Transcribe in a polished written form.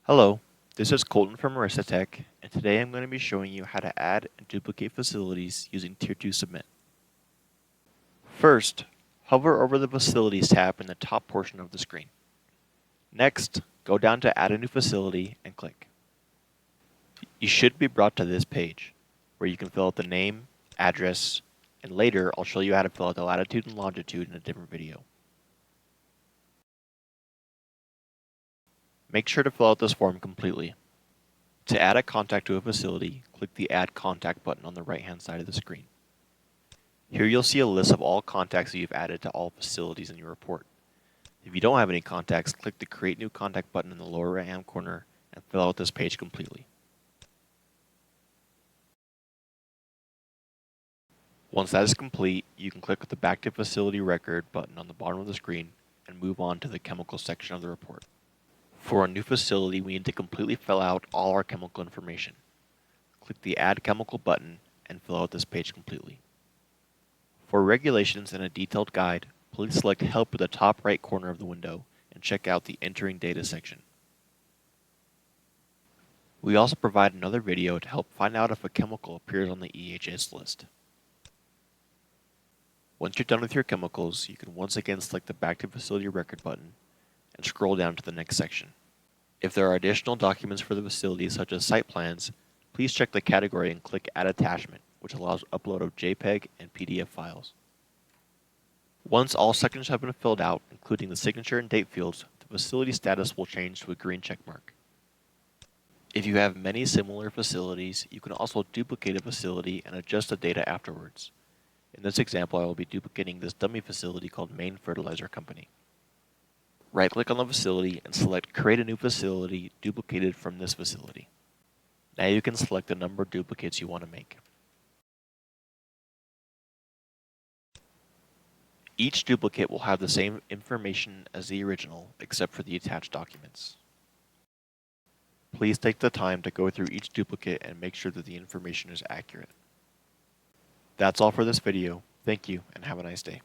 Hello, this is Colton from AristaTek, and today I'm going to be showing you how to add and duplicate facilities using Tier2Submit. First, hover over the Facilities tab in the top portion of the screen. Next, go down to Add a new facility and click. You should be brought to this page, where you can fill out the name, address, and later I'll show you how to fill out the latitude and longitude in a different video. Make sure to fill out this form completely. To add a contact to a facility, click the Add Contact button on the right-hand side of the screen. Here you'll see a list of all contacts that you've added to all facilities in your report. If you don't have any contacts, click the Create New Contact button in the lower right-hand corner and fill out this page completely. Once that is complete, you can click the Back to Facility Record button on the bottom of the screen and move on to the Chemical section of the report. For a new facility, we need to completely fill out all our chemical information. Click the Add Chemical button and fill out this page completely. For regulations and a detailed guide, please select Help at the top right corner of the window and check out the Entering Data section. We also provide another video to help find out if a chemical appears on the EHS list. Once you're done with your chemicals, you can once again select the Back to Facility Record button and scroll down to the next section. If there are additional documents for the facility, such as site plans, please check the category and click Add Attachment, which allows upload of JPEG and PDF files. Once all sections have been filled out, including the signature and date fields, the facility status will change to a green checkmark. If you have many similar facilities, you can also duplicate a facility and adjust the data afterwards. In this example, I will be duplicating this dummy facility called Main Fertilizer Company. Right-click on the facility and select Create a new facility duplicated from this facility. Now you can select the number of duplicates you want to make. Each duplicate will have the same information as the original, except for the attached documents. Please take the time to go through each duplicate and make sure that the information is accurate. That's all for this video. Thank you, and have a nice day.